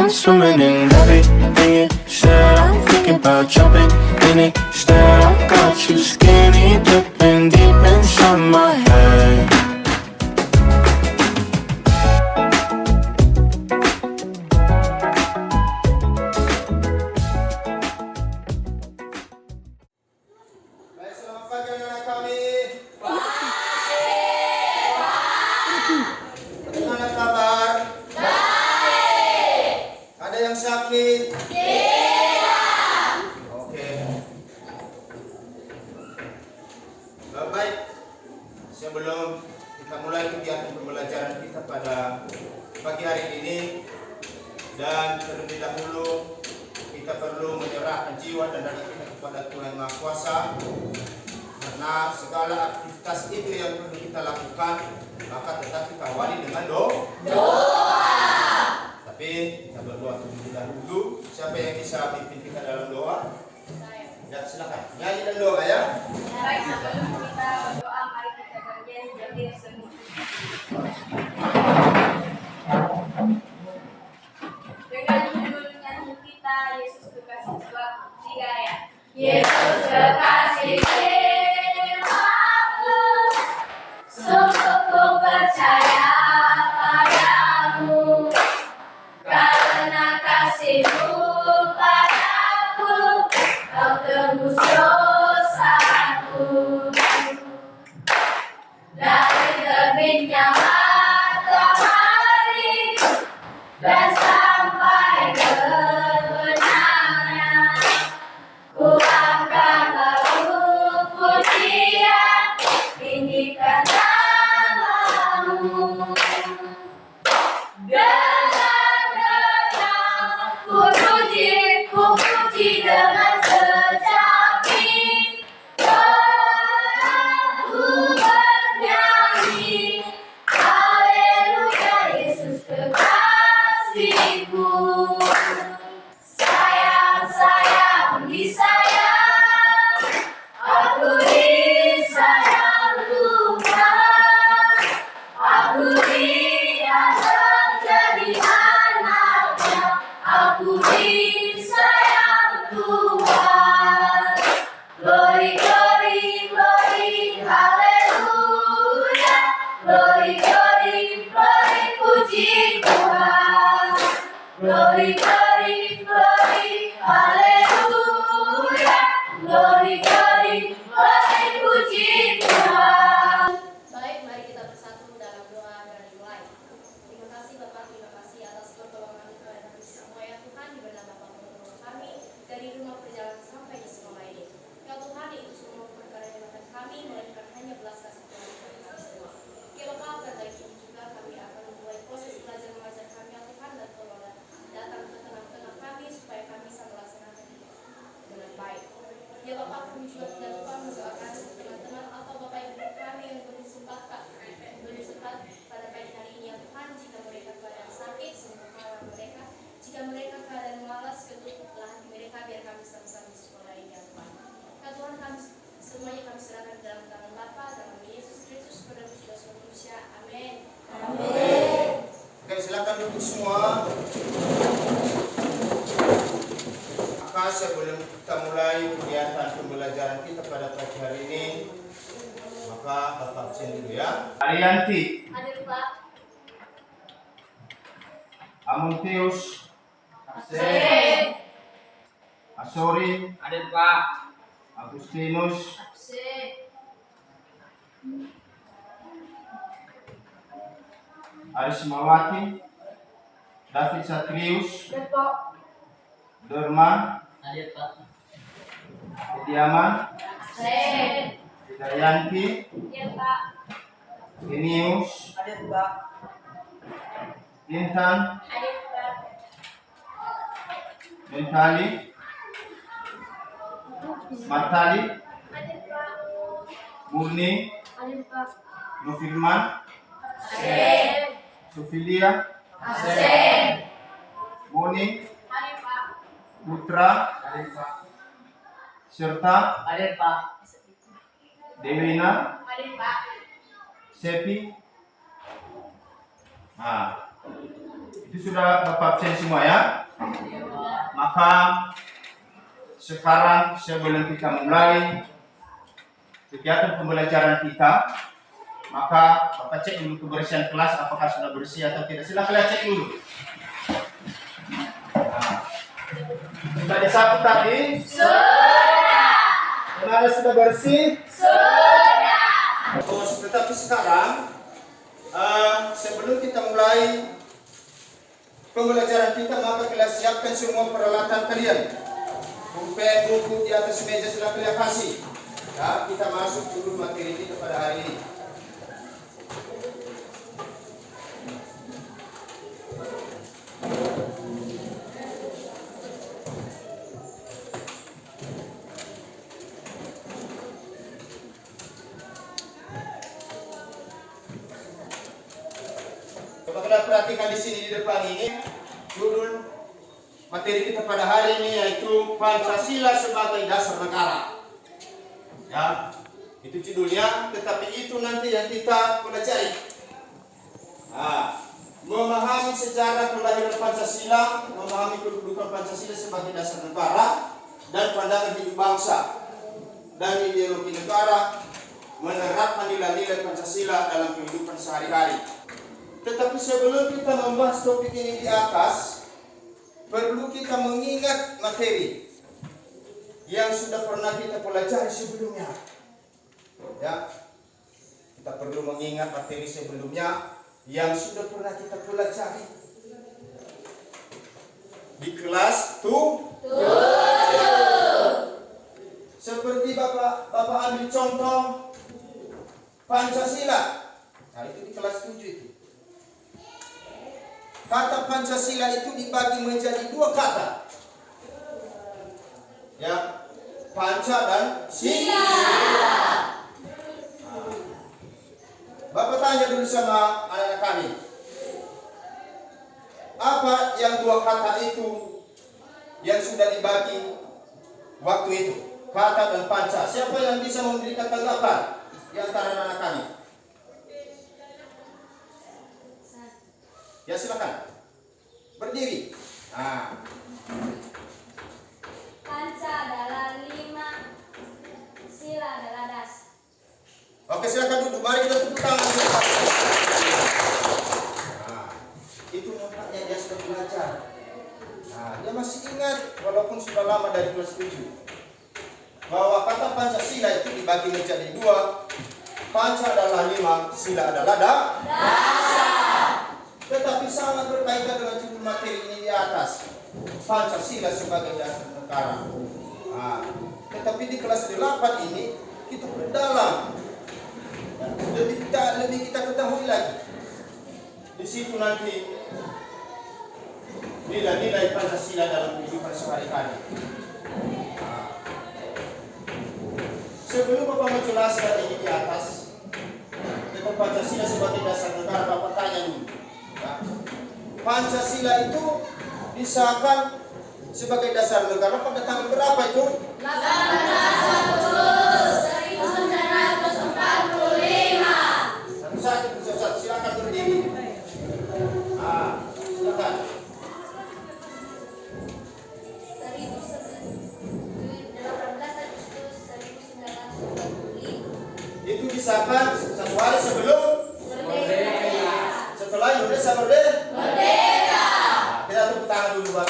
I'm swimming in everything you said. I'm thinking about jumping in it instead. I got you skinny dipping deep inside my head. Baik, selamat pagi anak-anak kami. Bagaimana kabar? Baik. Ada yang sakit? Tidak. Oke. Baik. Sebelum kita mulai kegiatan pembelajaran kita pada pagi hari ini, dan terlebih dahulu kita perlu menyerahkan jiwa dan raga kita kepada Tuhan Maha Kuasa, karena segala aktivitas itu yang perlu kita lakukan, maka tetap kita awali dengan doa. Tapi kita berdoa terlebih dahulu. Siapa yang bisa pimpin kita dalam doa? Ya, silakan. Nyanyi dan doa ya. Baik, sebelum kita berdoa, mari kita berdiri semua. Dengan judul nyanyi kita, Yesus kekasih Tuhan, 3 ya. Yesus kekasih jiwaku, sungguh ku percaya padamu, karena kasih-Mu padaku, Kau tebus dosaku. Dari terbitnya matahari dan sampai kebenaran, ku akan lalu pujian, tinggikan nama-Mu. Dengan ku puji dengan secapi, aku bernyanyi, haleluya, Yesus kekasihku. Sayang, sayang, disayang, aku disayang Tuhan, aku dianggap jadi anaknya, aku disayang Tuhan. Glory, glory, glory, haleluya. Glory, glory, glory, puji Tuhan. Glory, glory, glory, haleluya. Glory, glory, glory, puji Tuhan. Baik, mari kita bersatu dalam doa dan dimulai. Terima kasih Bapak, terima kasih atas pertolongan kepada kami semua ya Tuhan, di mana Bapak menolong kami dari rumah perjalanan sampai di sekolah ini. Ya Tuhan, itu semua perkara yang akan kami, melainkan hanya belas kasih Tuhan kepada kami semua. Ya Bapak, pada ini juga kami akan memulai proses belajar mengajar kami ya Tuhan, dan tolonglah datang ke tengah-tengah kami supaya kami bisa melaksanakan dengan baik. Ya Bapak, kami juga tidak lupa mendoakan teman-teman atau Bapak Ibu kami yang bersempat pada pagi hari ini ya Tuhan, jika mereka keadaan sakit, sembuhkanlah mereka. Jika mereka keadaan malas, ketutuplah hati mereka, biar kami sama-sama di sekolah ini ya Tuhan. Ya Tuhan, kami semuanya kami serahkan dalam tangan Bapa, dalam Yesus Kristus, pada sudah seluruh manusia. Amin. Amin. Oke, silakan duduk semua. Maka sebelum kita mulai kegiatan pembelajaran kita pada pagi hari ini, maka Bapak absen dulu ya. Arianti, Hadir Pak. Amuntius, Absen. Asori, Hadir Pak. Agustinus, Absen. Arismawati, David Satrius, Hadir Pak. Derman, Hadir Pak. Ediaman, Absen. Hidayanti, Hadir Pak. Inius, Hadir Pak. Intan, Hadir Pak. Mentali, Matali, Hadir Pak. Murni, Hadir Pak. Nufirman, Absen. Sufilia, Absen. Moni, Hadir Pak. Putra, Hadir Pak. serta Hadir Pak. Dewina, Hadir Pak. Sepi. Nah, Itu sudah Bapak absen semua ya. Iya, Pak. Maka sekarang sebelum kita mulai kegiatan pembelajaran kita, maka Bapak cek dulu kebersihan kelas apakah sudah bersih atau tidak. Silakan cek dulu. Nah, sudah disapu tadi? Sudah. Kemana sudah bersih? Sudah. Tetapi sekarang sebelum kita mulai pembelajaran kita, maka kita siapkan semua peralatan kalian. Pulpen, buku di atas meja sudah kalian kasih. Ya, kita masuk dulu materi kita pada hari ini. Coba kalian perhatikan di sini di depan ini judul materi kita pada hari ini yaitu Pancasila sebagai dasar negara. Ya, itu judulnya. Tetapi itu nanti yang kita pelajari. Nah, memahami sejarah kelahiran Pancasila, memahami kedudukan Pancasila sebagai dasar negara dan pandangan hidup bangsa dan ideologi negara, menerapkan nilai-nilai Pancasila dalam kehidupan sehari-hari. Tetapi sebelum kita membahas topik ini di atas, perlu kita mengingat materi yang sudah pernah kita pelajari sebelumnya. Ya, kita perlu mengingat materi sebelumnya yang sudah pernah kita pelajari di kelas 7. Seperti Bapak ambil contoh Pancasila. Nah, itu di kelas 7 itu. Kata Pancasila itu dibagi menjadi dua kata. Ya, Panca dan Sila. Bapak tanya dulu sama anak-anak kami. Apa yang dua kata itu yang sudah dibagi waktu itu? Kata dan panca. Siapa yang bisa memberikan tanggapan di antara anak-anak kami? Ya, silakan. Berdiri. Nah. Panca adalah 5, sila adalah das. Oke, silakan duduk. Mari kita tepuk tangan. Nah, itu nampaknya dia sudah belajar. Nah, dia masih ingat walaupun sudah lama dari kelas 7. Bahwa kata Pancasila itu dibagi menjadi dua. Panca adalah 5, sila adalah dasar. Tetapi sangat berkaitan dengan judul materi ini di atas. Pancasila sebagai dasar negara. Nah, tetapi di kelas 8 ini kita berdalam. Lebih kita ketahui lagi. Di situ nanti nilai-nilai Pancasila dalam kehidupan sehari-hari. Nah, sebelum Bapak menjelaskan ini di atas tentang Pancasila sebagai dasar negara, Bapak tanya dulu. Ya, Pancasila itu disahkan sebagai dasar negara pada tanggal berapa itu? 18 Agustus 1945. Satu-satu, silakan berdiri. Ah, silakan. 18 Agustus 1945. Itu disahkan satu hari sebelum Merdeka. setelah Indonesia merdeka. Nah, kita tepuk tangan dulu, Pak.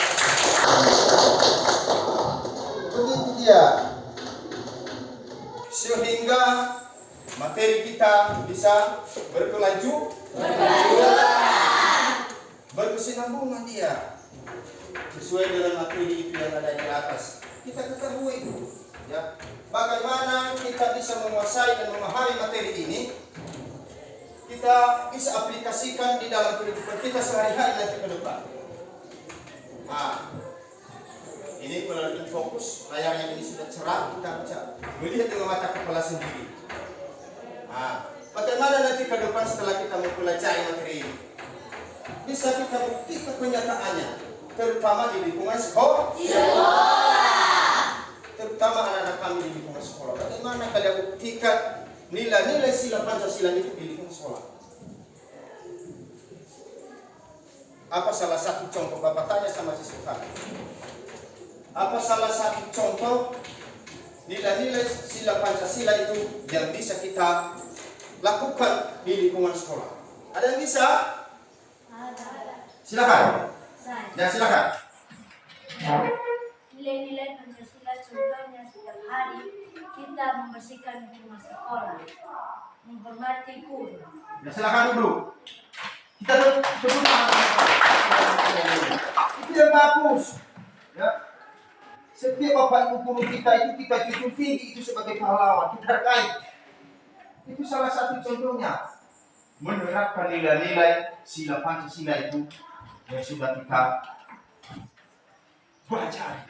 Begitu dia. Sehingga materi kita bisa berkesinambungan dia sesuai dengan materi itu yang ada di atas. Kita ketahui ya, bagaimana kita bisa menguasai dan memahami materi ini, kita bisa aplikasikan di dalam kehidupan kita sehari-hari nanti ke depan. Nah, ini melalui fokus layarnya ini sudah cerah, kita bisa melihat dengan mata kepala sendiri. Nah, bagaimana nanti ke depan setelah kita mempelajari materi ini? Bisa kita buktikan kenyataannya, terutama di lingkungan sekolah. Terutama anak-anak kami di lingkungan sekolah. Bagaimana kalian buktikan nilai-nilai sila Pancasila itu di lingkungan sekolah? Apa salah satu contoh? Bapak tanya sama si Sultan. Apa salah satu contoh nilai-nilai sila Pancasila itu yang bisa kita lakukan di lingkungan sekolah? Ada yang bisa? Ada. Silakan. Saya. Ya silakan. Nilai-nilai Pancasila contohnya setiap hari kita membersihkan lingkungan sekolah, menghormati guru. Ya silakan dulu. Kita dulu. Itu yang bagus. Ya. Setiap bapak ibu guru kita itu kita junjung tinggi itu sebagai pahlawan, kita hargai. Itu salah satu contohnya. Menerapkan nilai-nilai sila Pancasila itu yang sudah kita pelajari.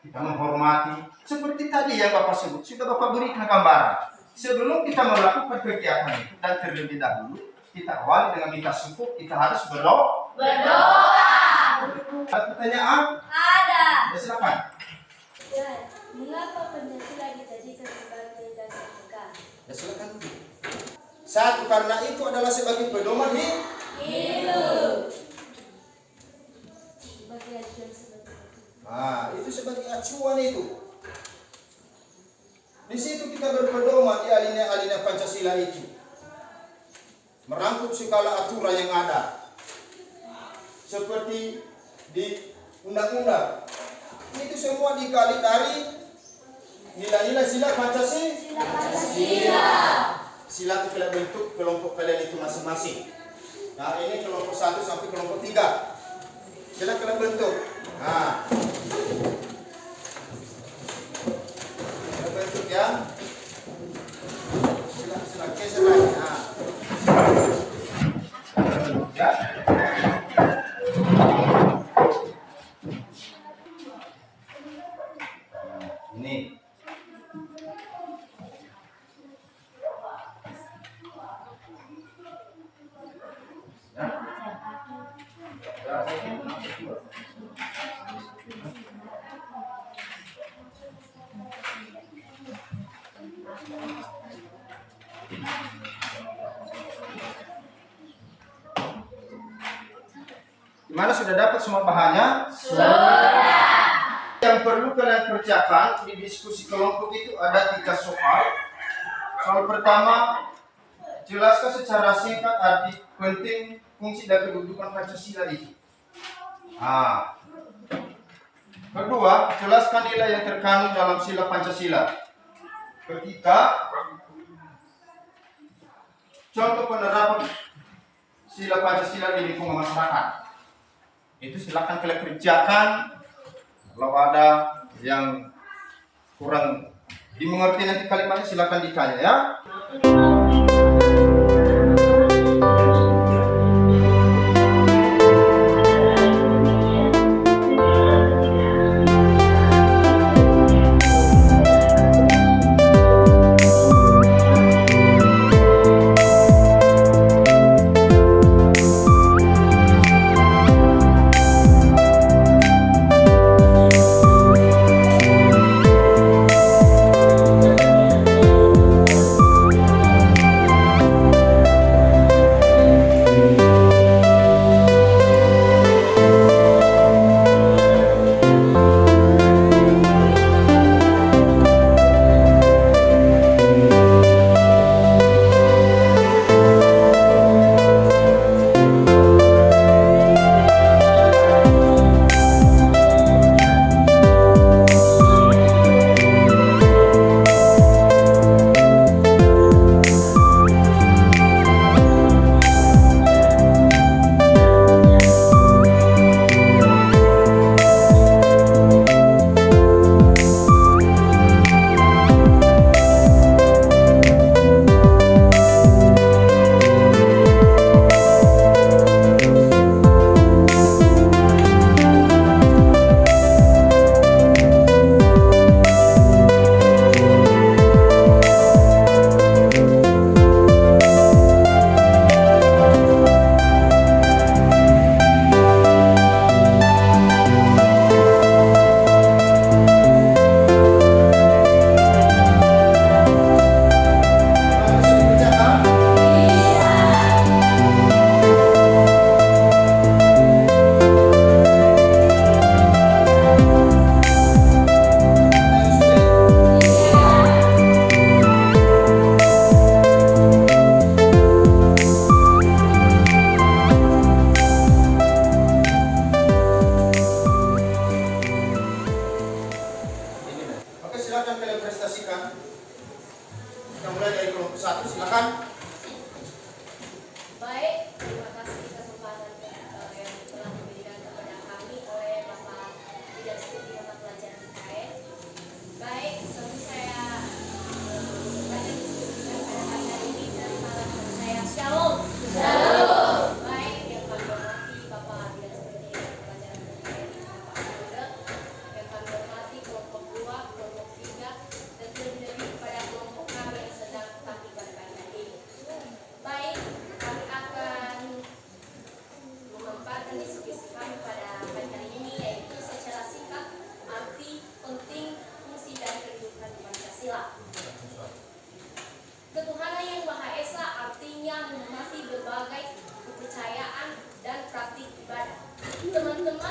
Kita menghormati seperti tadi yang Bapak sebut, sudah Bapak berikan gambaran. Sebelum kita melakukan kegiatan itu dan terlebih dahulu kita awali dengan minta syukur, kita harus berdoa. Ada pertanyaan? Ada. Ya silakan. Mengapa Pancasila dijadikan sebagai dasar negara? Ya silakan. Satu, karena itu adalah sebagai pedoman Hidup. Sebagai acuan sebagai. itu sebagai acuan itu. Di situ kita berpedoman di alinea-alinea Pancasila itu. Merangkum segala aturan yang ada. Seperti di undang-undang. Itu semua dikali dari nilai-nilai sila Pancasila. Sila itu telah bentuk kelompok kalian itu masing-masing. Nah ini kelompok 1 sampai kelompok 3. Sila kalian bentuk. Nah. Kalian bentuk ya. Sila geser lagi. Nah. Ya. Ini. Gimana, sudah dapat semua bahannya? Sudah. Yang perlu kalian kerjakan di diskusi kelompok itu ada 3 soal. Soal pertama, jelaskan secara singkat arti penting, fungsi dan kedudukan Pancasila itu. Kedua, jelaskan nilai yang terkandung dalam sila Pancasila. Ketiga, contoh penerapan sila Pancasila di lingkungan masyarakat. Itu silakan kalian kerjakan. Kalau ada yang kurang dimengerti nanti kalimatnya silakan ditanya ya.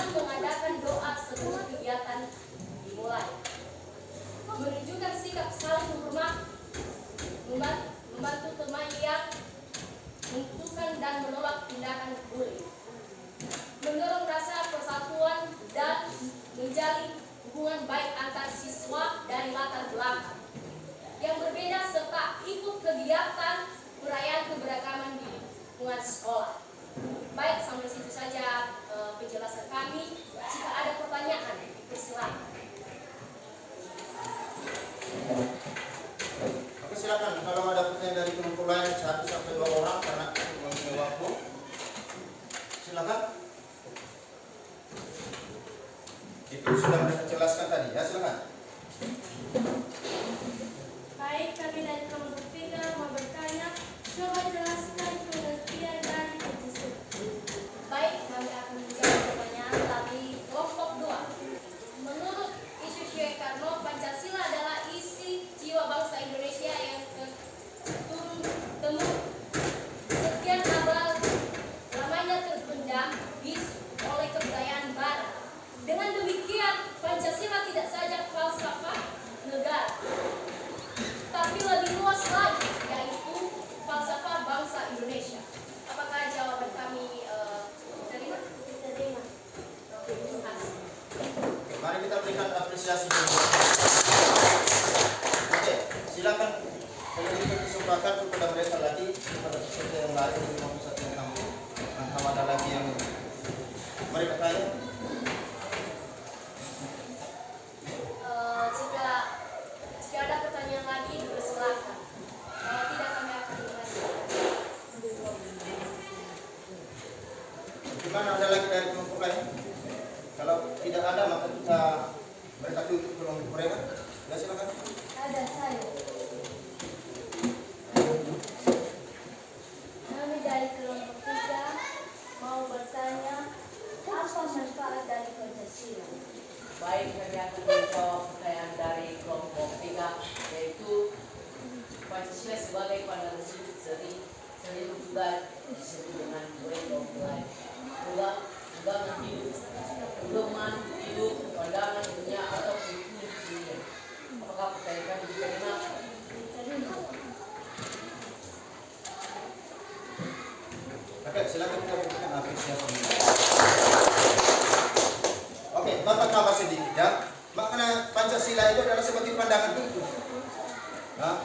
dengan mengadakan doa sebelum kegiatan dimulai. Menunjukkan sikap saling menghormat, membantu teman yang menentukan dan menolak tindakan bully. Mendorong rasa persatuan dan menjalin hubungan baik antar siswa dari latar belakang yang berbeda serta ikut kegiatan perayaan keberagaman di lingkungan sekolah. Baik, sampai situ saja penjelasan kami. Jika ada pertanyaan, silakan. Oke, silakan. Kalau ada pertanyaan dari kelompok lain 1 sampai 2 orang karena mempunyai waktu. Silakan. Itu sudah mereka jelaskan tadi ya, silakan. Baik, kami dari kelompok 3 mau bertanya, coba jelaskan pengertian dari Pancasila. Baik, kami akan menjawab pertanyaan dari kelompok 2. Menurut isu Soekarno Karno, Pancasila adalah isi jiwa bangsa Indonesia yang turun temurun sekian abad lamanya terpendam oleh kebudayaan Barat. Dengan demikian, Pancasila tidak saja falsafah negara, tapi lebih luas lagi, yaitu falsafah bangsa Indonesia. Apakah jawaban kami diterima? Diterima. Oke, terima kasih. Mari kita berikan apresiasi dulu. Oke, silakan memberikan kesempatan kepada mereka lagi, kepada peserta yang lain yang mau satu yang kampung. Kalau ada lagi yang mereka tanya. Jika ada pertanyaan lagi, dipersilakan. Kalau tidak, kami akan mengajukan. Gimana, ada lagi dari kelompok lain? Kalau tidak ada, maka kita mereka tutup kelompok mereka. Ya, silakan. Ada saya. Kami dari kelompok 3 mau bertanya, apa manfaat dari Pancasila? Baik, kami akan menjawab pertanyaan dari kelompok 3, yaitu Pancasila sebagai pandangan seri juga disebut dengan nilai pegangan hidup, pandangan dunia atau dunia. Apakah pertanyaan kami diterima? Oke, silakan kita berikan apresiasi. Oke, Bapak tambah sedikit ya. Makna Pancasila itu adalah seperti pandangan hidup. Nah,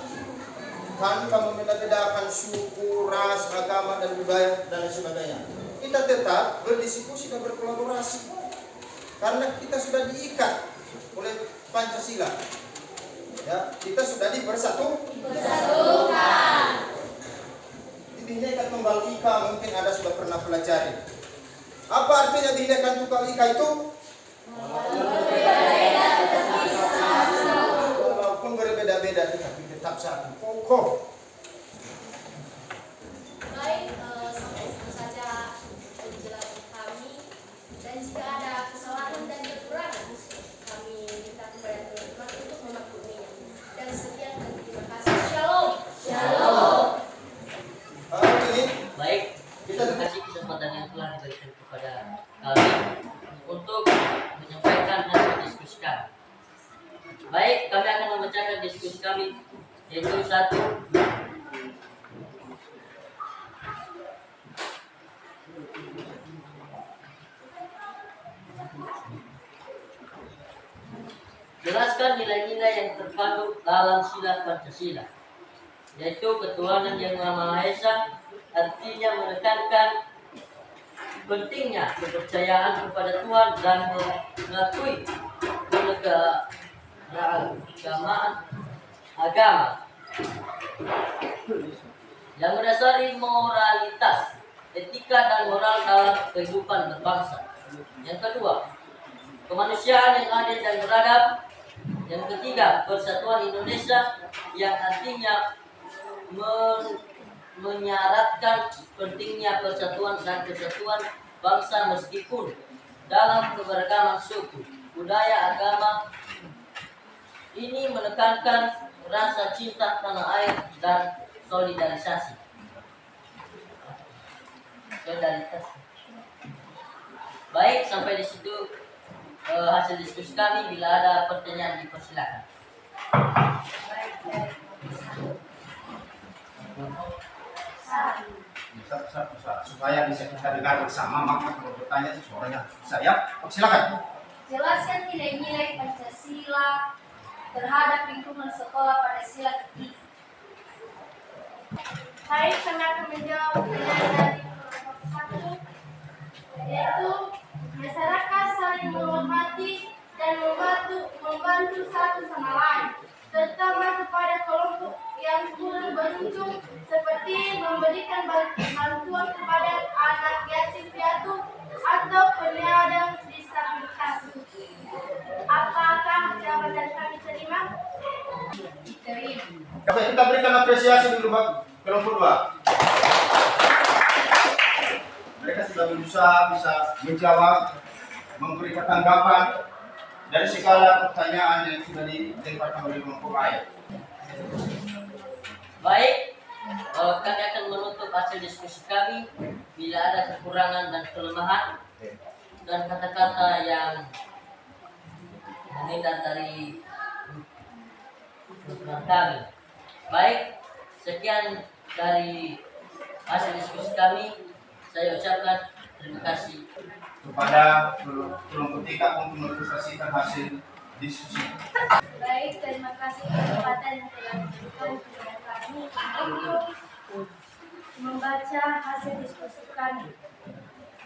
tanpa membedakan suku, ras, agama, dan budaya dan lain sebagainya. Kita tetap berdiskusi dan berkolaborasi karena kita sudah diikat oleh Pancasila. Ya, kita sudah Bersatukan. Bineka Tunggal Ika mungkin Anda sudah pernah pelajari. Apa artinya Bineka Tunggal Ika itu? Walaupun berbeda-beda tetapi tetap satu, kokoh. Baik, sampai situ saja penjelasan kami. Dan jika ada kesalahan dan kekurangan, kami minta kepada teman-teman untuk memakluminya. Dan sekian dan terima kasih. Shalom. Shalom. Ini Baik, terima kasih kesempatan yang telah diberikan kepada kami untuk menyampaikan dan mendiskusikan. Baik, kami akan membacakan diskusi kami, yaitu 1. Jelaskan nilai-nilai yang terkandung dalam sila Pancasila, yaitu ketuhanan yang Maha Esa, artinya menekankan pentingnya kepercayaan kepada Tuhan dan mengakui keberagaman agama yang mendasari moralitas, etika dan moral dalam kehidupan berbangsa. Yang kedua, kemanusiaan yang adil dan beradab. Yang ketiga, persatuan Indonesia yang artinya menyaratkan pentingnya persatuan dan kesatuan bangsa meskipun dalam keberagaman suku, budaya, agama. Ini menekankan rasa cinta tanah air dan solidaritas. Baik, sampai di situ hasil diskusi kami. Bila ada pertanyaan dipersilakan. Supaya bisa kita dengar bersama, maka kalau bertanya suaranya saya. Silakan. Jelaskan nilai-nilai Pancasila terhadap lingkungan sekolah pada sila ketiga. Baik, kami akan menjawab pertanyaan dari kelompok 1, yaitu masyarakat saling menghormati dan membantu satu sama lain, terutama kepada kelompok yang kurang beruntung, seperti memberikan bantuan kepada anak yatim piatu atau penyandang disabilitas. Apakah jawaban kami terima? Diterima. Oke, kita berikan apresiasi dulu Pak kelompok 2. Mereka sudah berusaha bisa menjawab, memberikan tanggapan dari segala pertanyaan yang sudah dilemparkan oleh kelompok lain. Baik, kami akan menutup hasil diskusi kami. Bila ada kekurangan dan kelemahan dan kata-kata yang menghindar dari tuntunan kami. Baik, sekian dari hasil diskusi kami. Saya ucapkan terima kasih Kepada kelompok 3 untuk mempresentasikan hasil diskusi. Baik, terima kasih kesempatan yang telah diberikan kepada kami untuk membaca hasil diskusi kami.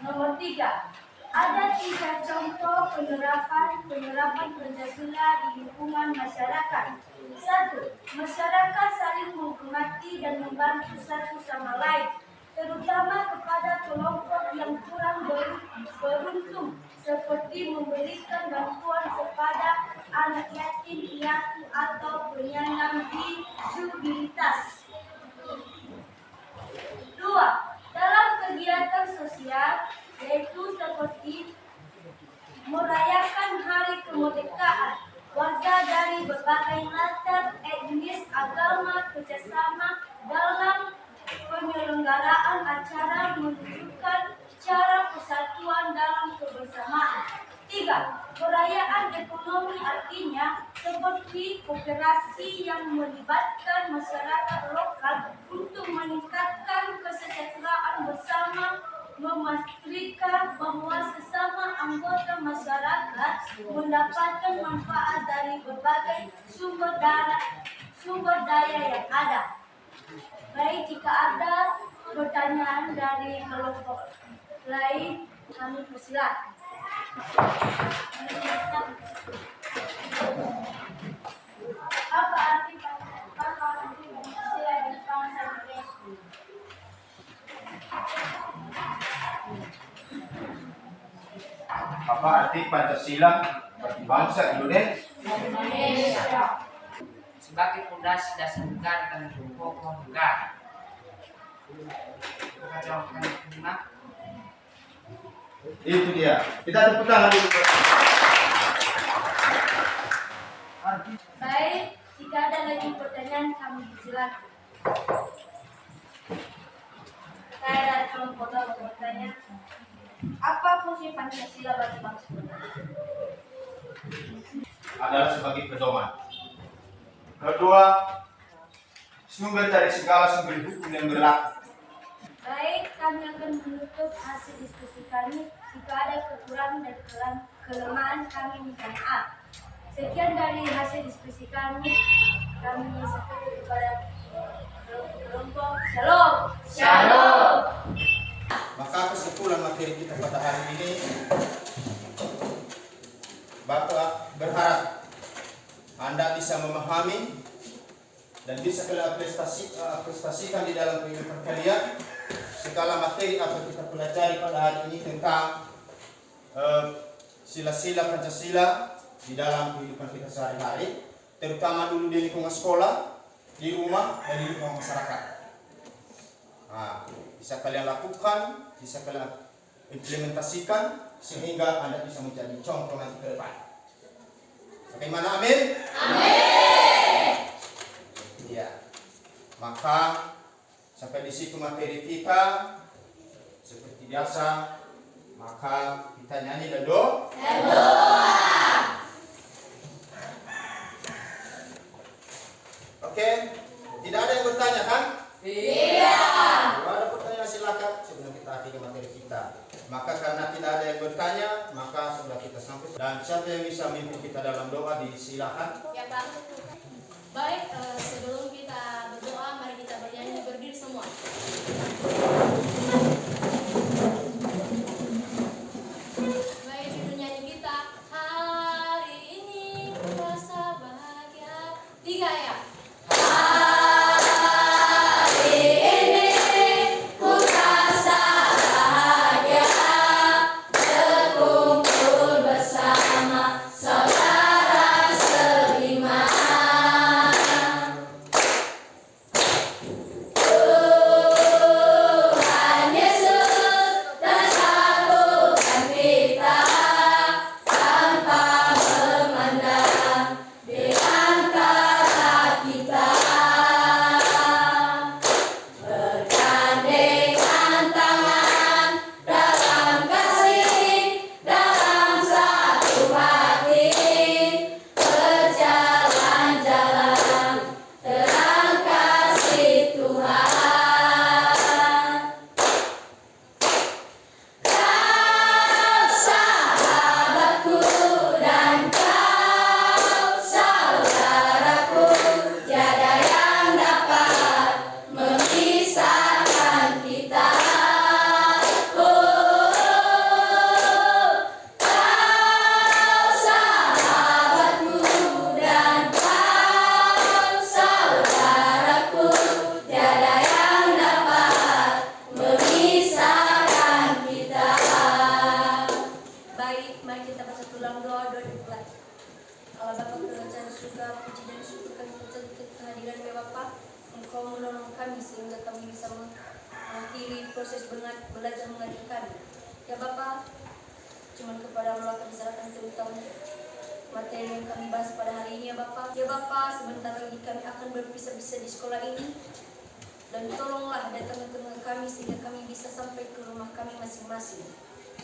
Nomor 3, ada 3 contoh penerapan Pancasila di lingkungan masyarakat. 1. Masyarakat saling menghormati dan membantu satu sama lain, terutama kepada kelompok yang kurang beruntung, seperti memberikan bantuan kepada anak yatim piatu atau penyandang disabilitas. 2. Dalam kegiatan sosial, yaitu seperti merayakan hari kemerdekaan, warga dari berbagai latar etnis agama kerjasama dalam penyelenggaraan acara menunjukkan cara persatuan dalam kebersamaan. 3. Perayaan ekonomi artinya seperti koperasi yang melibatkan masyarakat lokal untuk meningkatkan kesejahteraan bersama, memastikan bahwa sesama anggota masyarakat mendapatkan manfaat dari berbagai sumber daya yang ada. Baik, jika ada pertanyaan dari kelompok lain, kami persilakan. Apa arti Pancasila bagi bangsa Indonesia? Apa arti Pancasila bagi bangsa Indonesia? Sebagai fondasi dasar negara dan pokok negara. Kita jawabkan terima. Itu dia. Kita tepuk tangan dulu. Baik, jika ada lagi pertanyaan kami silakan. Saya dari kelompok bertanya, apa fungsi Pancasila bagi bangsa Indonesia? Adalah sebagai pedoman. Kedua, sumber dari segala sumber hukum yang berlaku. Baik, kami akan menutup hasil diskusi kami. Jika ada kekurangan dan kelemahan, kami minta maaf. Sekian dari hasil diskusi kami sampaikan kepada kelompok. Shalom. Shalom. Maka kesimpulan materi kita pada hari ini, Bapak berharap Anda bisa memahami dan bisa kalian prestasikan di dalam kehidupan kalian segala materi apa kita pelajari pada hari ini tentang sila-sila Pancasila di dalam kehidupan kita sehari-hari, terutama dulu di lingkungan sekolah, di rumah, dan di lingkungan masyarakat. Nah, bisa kalian lakukan, bisa kalian implementasikan sehingga Anda bisa menjadi contoh nanti ke depan. Bagaimana? Amin? Amin. Ya. Maka sampai di situ materi kita. Seperti biasa, Maka kita nyanyi dan doa. Oke, tidak ada yang bertanya kan? Kalau ada pertanyaan silakan sebelum kita akhiri materi kita. Maka karena tidak ada yang bertanya, maka sudah kita sampai. Dan siapa yang bisa memimpin kita dalam doa disilakan. Ya Pak. Baik, sebelum kita berdoa, mari kita bernyanyi berdiri semua. Baik, judul nyanyi kita hari ini rasa bahagia. 3 ya. Proses belajar mengajar kami. Ya Bapak, cuman kepada Allah kami serahkan terutama materi yang kami bahas pada hari ini ya Bapak. Ya Bapak, sebentar lagi kami akan berpisah-pisah di sekolah ini. Dan tolonglah datang ke tengah kami sehingga kami bisa sampai ke rumah kami masing-masing.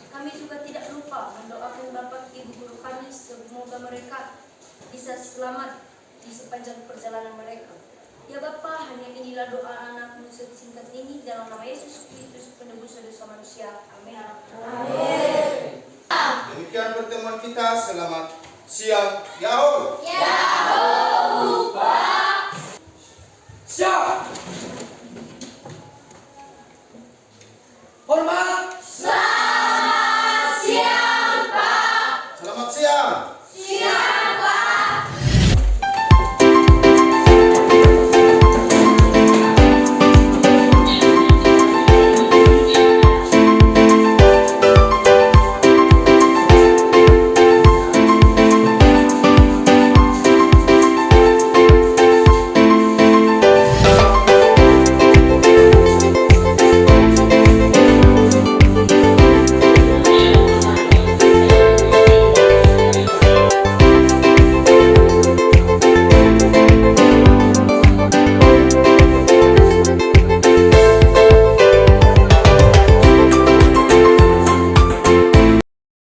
Kami juga tidak lupa mendoakan Bapak Ibu guru kami semoga mereka bisa selamat di sepanjang perjalanan mereka. Ya Bapa, hanya inilah doa anak-Mu singkat ini dalam nama Yesus Kristus penebus dosa manusia. Amin. Amin. Demikian pertemuan kita. Selamat siang. Yahoo. Yahoo, Pak. Siap. Hormat.